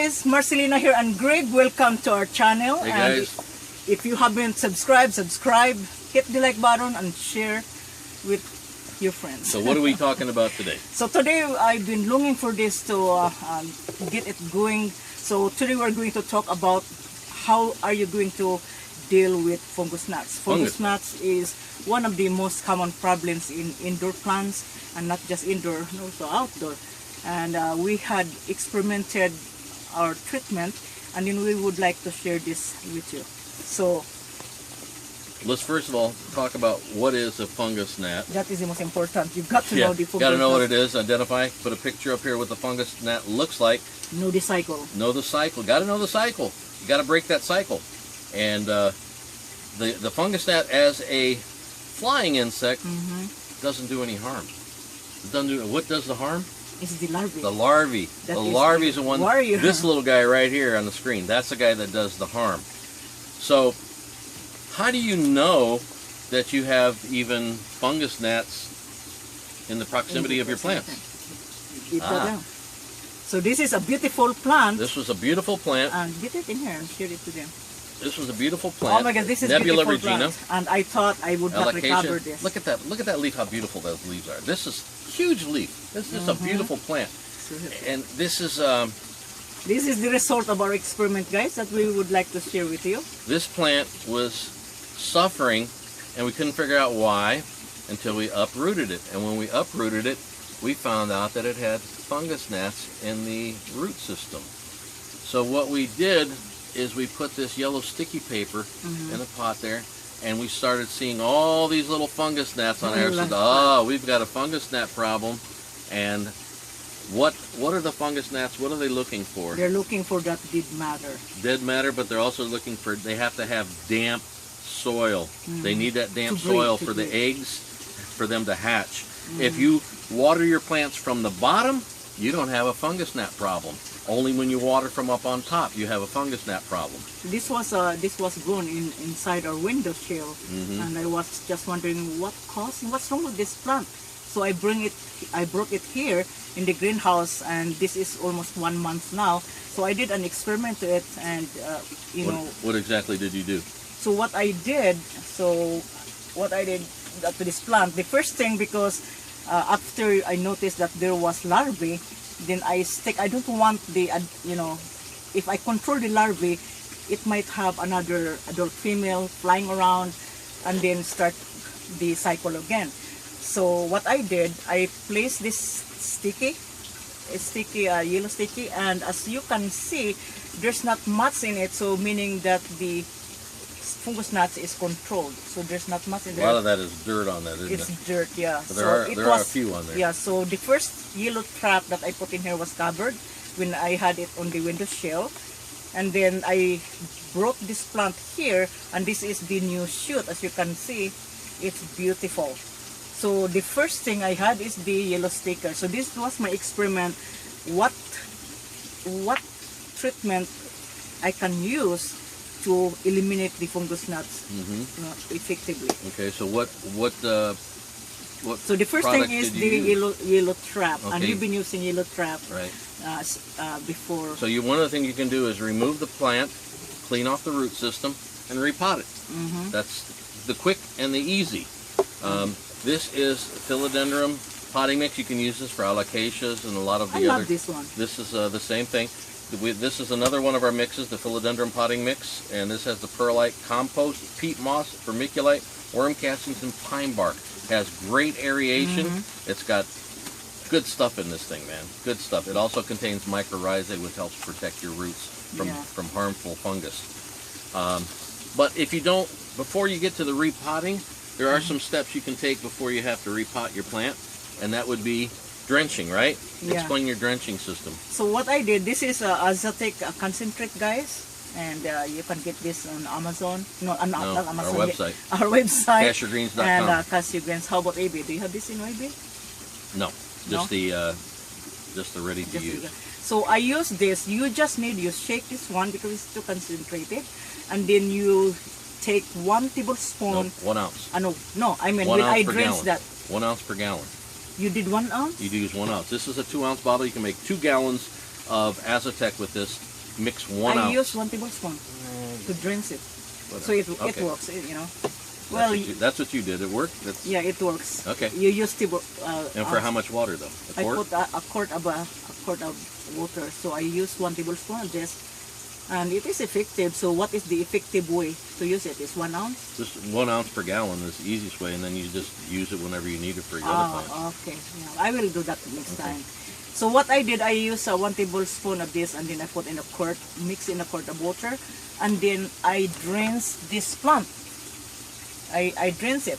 guys, Marcelina here and Greg. Welcome to our channel. Hey and guys. if you haven't subscribed, hit the like button and share with your friends. So what are we talking about today? So today I've been longing for this to get it going. So today we're going to talk about how are you going to deal with fungus gnats. Fungus gnats is one of the most common problems in indoor plants, and not just indoor, also outdoor. And we had experimented our treatment, and then we would like to share this with you. So let's first of all talk about what is a fungus gnat. that is the most important. You've got to know the fungus. Got to know what it is. Identify. Put a picture up here what the fungus gnat looks like. Know the cycle. Know the cycle. Got to know the cycle. You got to break that cycle. And the fungus gnat as a flying insect doesn't do any harm. It doesn't do. What does the harm? It's the larvae. The larvae. The larvae is the one. Warrior. This little guy right here on the screen. That's the guy that does the harm. So, how do you know that you have even fungus gnats in the proximity of your plants? So this is a beautiful plant. This was a beautiful plant. And get it in here and share it to them. This was a beautiful plant. Oh my God, this is Nebula beautiful Regina. plant. And I thought I would not recover this. Look at that! Look at that leaf. How beautiful those leaves are. This is huge leaf. This is a beautiful plant. And this is the result of our experiment, guys, that we would like to share with you. this plant was suffering, and we couldn't figure out why until we uprooted it. And when we uprooted it, we found out that it had fungus gnats in the root system. So what we did is we put this yellow sticky paper in a pot there, and we started seeing all these little fungus gnats on there. So, oh, we've got a fungus gnat problem. And what are the fungus gnats? What are they looking for? They're looking for that dead matter. Dead matter, but they're also looking for, they have to have damp soil. They need that damp soil for the eggs, for them to hatch. If you water your plants from the bottom, you don't have a fungus gnat problem. Only when you water from up on top, you have a fungus gnat problem. This was grown inside our window sill, and I was just wondering what's wrong with this plant. So I brought it here in the greenhouse, and this is almost 1 month now. So I did an experiment to it, and What exactly did you do? So what I did to this plant, the first thing, because after I noticed that there was larvae, then I don't want the, if I control the larvae, it might have another adult female flying around and then start the cycle again. So what I did, I placed this yellow sticky, and as you can see, there's not much in it, so meaning that the fungus gnats is controlled. So there's not much in there. A lot of that is dirt on that, isn't it? It's dirt, yeah. But there are a few on there. Yeah, so the first yellow trap that I put in here was covered when I had it on the window sill. And then I brought this plant here, and this is the new shoot. As you can see, it's beautiful. So the first thing I had is the yellow sticker. So this was my experiment. What treatment I can use to eliminate the fungus gnats effectively. Okay, so what so the first thing is the yellow trap, and Okay. you've been using yellow trap Right. before. So one of the things you can do is remove the plant, clean off the root system, and repot it. That's the quick and the easy. This is philodendron potting mix. You can use this for alocasias and a lot of the I other. love this one. This is the same thing. This is another one of our mixes, the philodendron potting mix, and this has the perlite compost, peat moss, vermiculite, worm castings, and pine bark. It has great aeration. It's got good stuff in this thing, man. Good stuff. It also contains mycorrhizae, which helps protect your roots from harmful fungus. But if you don't, before you get to the repotting, there are some steps you can take before you have to repot your plant, and that would be drenching, right? Yeah. Explain your drenching system. So what I did, this is azotic concentrate, guys, and you can get this on Amazon. Not Amazon. Our website. Our website. CashyourGreens.com. And Cashew Greens. How about AB? Do you have this in AB? No, just the ready to use. So I use this. You just need, you shake this one because it's too concentrated, and then you take 1 tablespoon. No, 1 ounce. No, I mean 1 when ounce I per drench gallon. that. 1 ounce per gallon. You did 1 ounce? You use 1 ounce. This is a 2 ounce bottle. You can make 2 gallons of Azotec with this. mix 1 I ounce. use 1 tablespoon to drench it. So it Okay. works, you know. That's Well, what that's what you did. It worked? That's, yeah, it works. Okay. You use And for how much water, though? A I quart? put a quart of water. So I use 1 tablespoon of this, and it is effective. So what is the effective way to use it? Is 1 ounce? Just 1 ounce per gallon is the easiest way, and then you just use it whenever you need it for your other plants. Okay. Yeah, I will do that next time. So what I did, I use 1 tablespoon of this, and then I put in a quart, mix in a quart of water, and then I drench this plant. I drench it.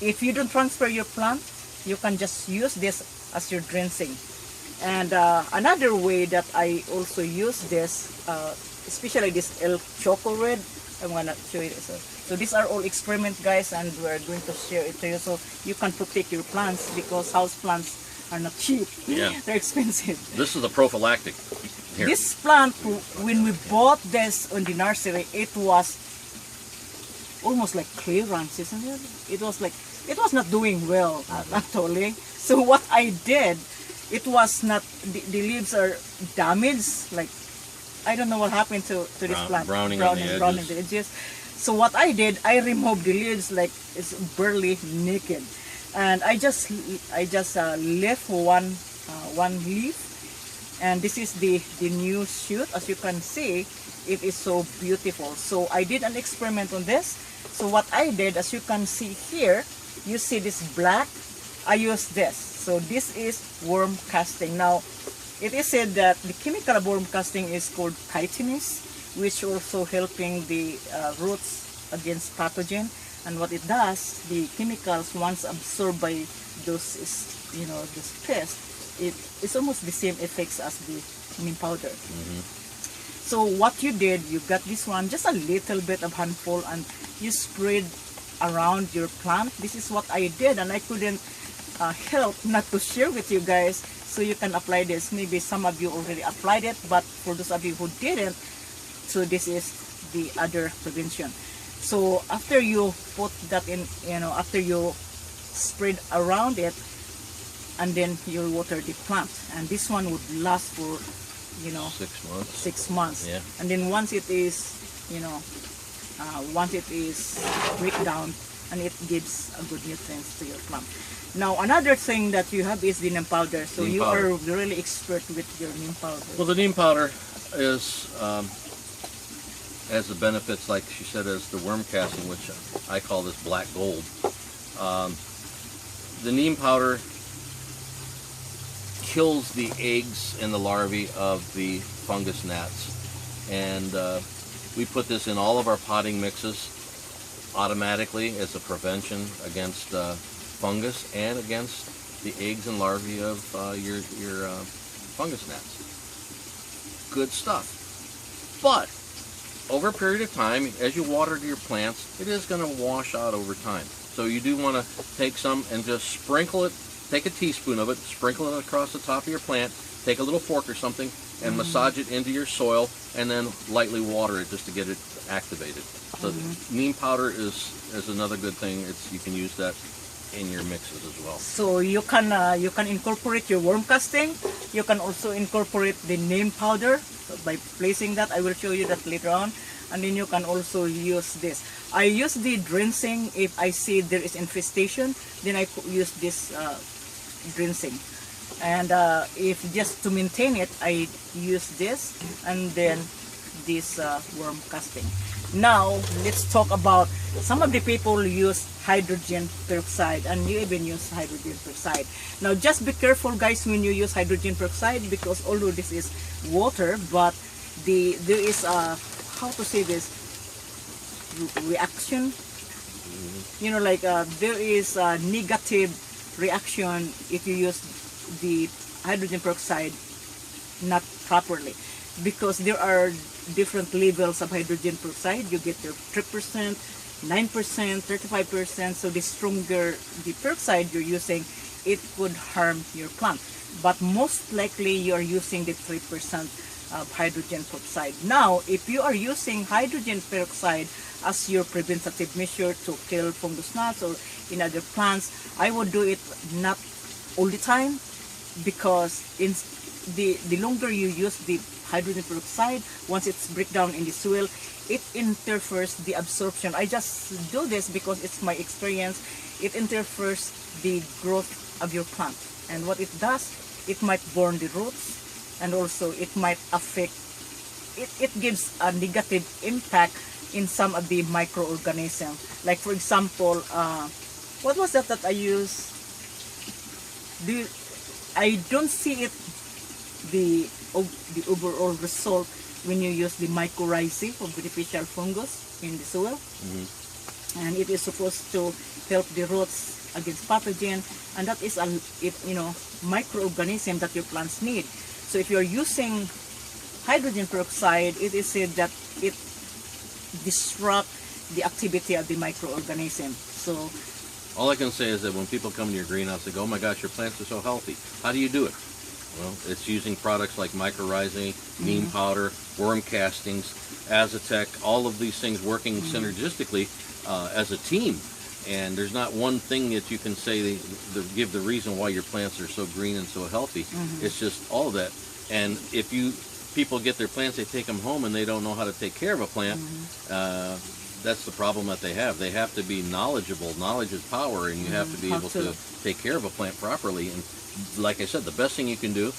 If you don't transfer your plant, you can just use this as your drenching. And another way that I also use this, especially this elk choco red, I'm gonna show you this. So these are all experiments, guys, and we're going to share it to you so you can protect your plants, because house plants are not cheap. Yeah. They're expensive. This is a prophylactic. Here. This plant, when we bought this on the nursery, it was almost like clearance, isn't it? It was not doing well, actually. So what I did, it was not, the leaves are damaged, like, I don't know what happened to this plant. Browning on the edges. So what I did, I removed the leaves like it's barely naked, and I just left one leaf, and this is the new shoot. As you can see, it is so beautiful. So I did an experiment on this. So what I did, as you can see here, you see this black, I used this. So this is worm casting. Now, it is said that the chemical of worm casting is called chitinase, which also helping the roots against pathogen. And what it does, the chemicals, once absorbed by those, this pest, it's almost the same effects as the Nim powder. So what you did, you got this one, just a little bit of handful, and you spread around your plant. This is what I did, and I couldn't help not to share with you guys, so you can apply this. Maybe some of you already applied it, but for those of you who didn't, so this is the other prevention. So after you put that in, after you spread around it, and then you water the plant, and this one would last for 6 months. 6 months. Yeah. And then once it is break down, and it gives a good nutrients to your plant. Now another thing that you have is the Nim powder. So Nim you powder. are really expert with your Nim powder. Well, the Neem powder is has the benefits, like she said, as the worm casting, which I call this black gold. The Neem powder kills the eggs and the larvae of the fungus gnats, and we put this in all of our potting mixes automatically as a prevention against fungus and against the eggs and larvae of your fungus gnats. Good stuff. But over a period of time, as you water your plants, it is going to wash out over time. So you do want to take some and just sprinkle it. Take a teaspoon of it, sprinkle it across the top of your plant, take a little fork or something, and massage it into your soil, and then lightly water it just to get it activated. So Neem powder is another good thing. You can use that in your mixes as well. So you can incorporate your worm casting. You can also incorporate the Neem powder by placing that. I will show you that later on. And then you can also use this. I use the drenching if I see there is infestation. Then I use this drenching. And if just to maintain it, I use this and then this worm casting. Now let's talk about, some of the people use hydrogen peroxide, and you even use hydrogen peroxide. Now just be careful, guys, when you use hydrogen peroxide, because although this is water, but there is a, how to say this, reaction, there is a negative reaction if you use the hydrogen peroxide not properly, because there are different levels of hydrogen peroxide. You get the 3%, 9%, 35%. So the stronger the peroxide you're using, it could harm your plant. But most likely you are using the 3% of hydrogen peroxide. Now, if you are using hydrogen peroxide as your preventative measure to kill fungus gnats or in other plants, I would do it not all the time, because in the longer you use the hydrogen peroxide. Once it's break down in the soil, it interferes the absorption. I just do this because it's my experience. It interferes the growth of your plant, and what it does, it might burn the roots, and also it might affect, it gives a negative impact in some of the microorganisms. Like for example, what was that I used? I don't see it, the overall result when you use the mycorrhizae of beneficial fungus in the soil. And it is supposed to help the roots against pathogen, and that is a microorganism that your plants need. So if you're using hydrogen peroxide, it is said that it disrupts the activity of the microorganism. So all I can say is that when people come to your greenhouse, they go, "Oh my gosh, your plants are so healthy. How do you do it?" Well, it's using products like mycorrhizae, Nim Powder, worm castings, Azotec, all of these things working synergistically as a team. And there's not one thing that you can say give the reason why your plants are so green and so healthy. It's just all of that. And if people get their plants, they take them home, and they don't know how to take care of a plant, that's the problem that they have. They have to be knowledgeable. Knowledge is power, and you have to be able to take care of a plant properly. And like I said, the best thing you can do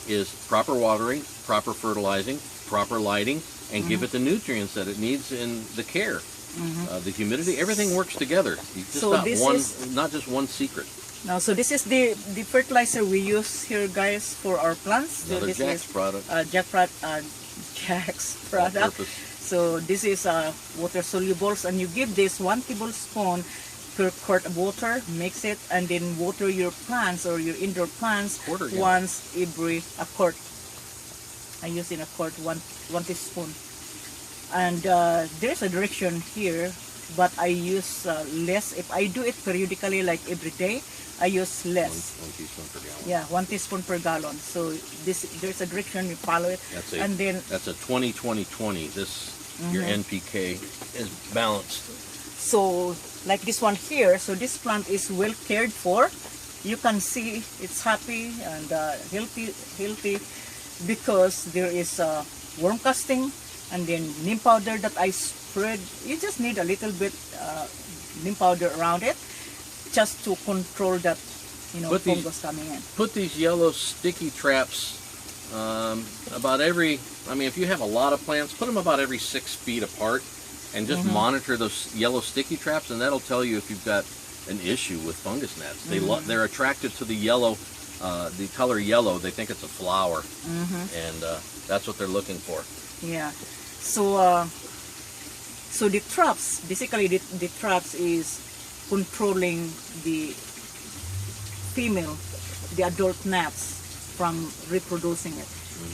is proper watering, proper fertilizing, proper lighting, and give it the nutrients that it needs in the care. The humidity, everything works together. Not just one secret. Now, so this is the fertilizer we use here, guys, for our plants. Another so this Jack's is product. Jack's product. So this is water solubles, and you give this 1 tablespoon per quart of water, mix it, and then water your plants or your indoor plants once every a quart. I use in a quart one teaspoon. And there's a direction here, but I use less. If I do it periodically, like every day, I use less. 1 teaspoon per gallon. Yeah, 1 teaspoon per gallon. So there's a direction, you follow it. That's a 20-20-20. Your NPK is balanced. So like this one here, so this plant is well cared for. You can see it's happy and healthy because there is worm casting, and then Nim Powder that I spread. You just need a little bit Nim Powder around it, just to control that fungus coming in. Put these yellow sticky traps about every, if you have a lot of plants, put them about every 6 feet apart, and just monitor those yellow sticky traps, and that'll tell you if you've got an issue with fungus gnats. They're attracted to the yellow, the color yellow. They think it's a flower, and that's what they're looking for. Yeah. So so the traps, basically the traps is controlling the female, the adult gnats, from reproducing it.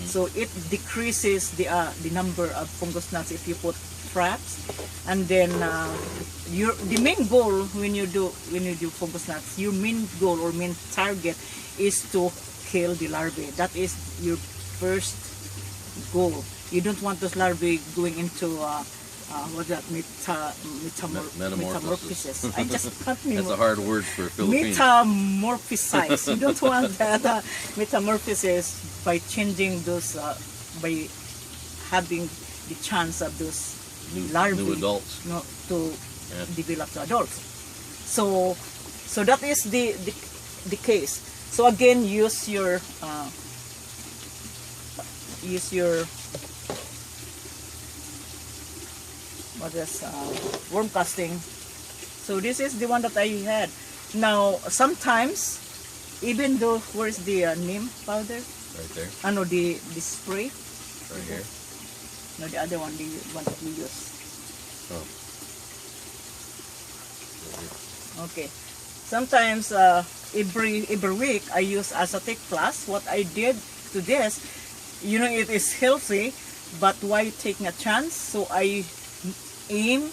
So it decreases the number of fungus gnats if you put traps. And then the main goal when you do fungus gnats, your main goal or main target is to kill the larvae. That is your first goal. You don't want those larvae going into metamorphosis. I just can't remember. That's a hard word for Philippines. Metamorphosize. You don't want that metamorphosis by changing those, by having the chance of those larvae new adults to develop to adults. So that is the case. So again, use your worm casting. So this is the one that I had. Now sometimes, even though, where's the Nim powder? Right there. No, the spray. Right here. No, the other one, the one that we use. Oh. Okay. Sometimes every week I use Azotec Plus. What I did to this, it is healthy, but why taking a chance? So I aim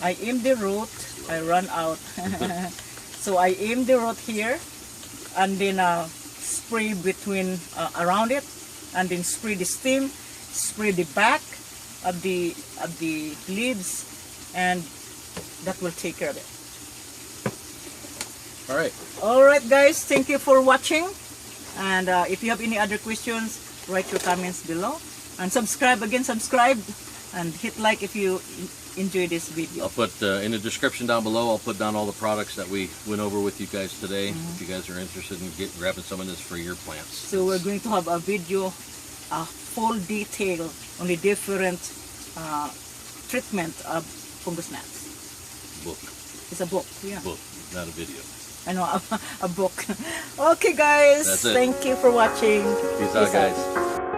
the root. I run out. So I aim the root here, and then spray between around it, and then spray the stem, spray the back of the leaves, and that will take care of it. All right. All right, guys. Thank you for watching. And if you have any other questions, write your comments below. And subscribe, and hit like if you enjoy this video. I'll put in the description down below, I'll put down all the products that we went over with you guys today. If you guys are interested in grabbing some of this for your plants. So we're going to have a video, a full detail on the different treatment of fungus gnats. Book. It's a book, yeah. Book, not a video. I know, a book. Okay guys, That's it. thank you for watching. Peace out, guys.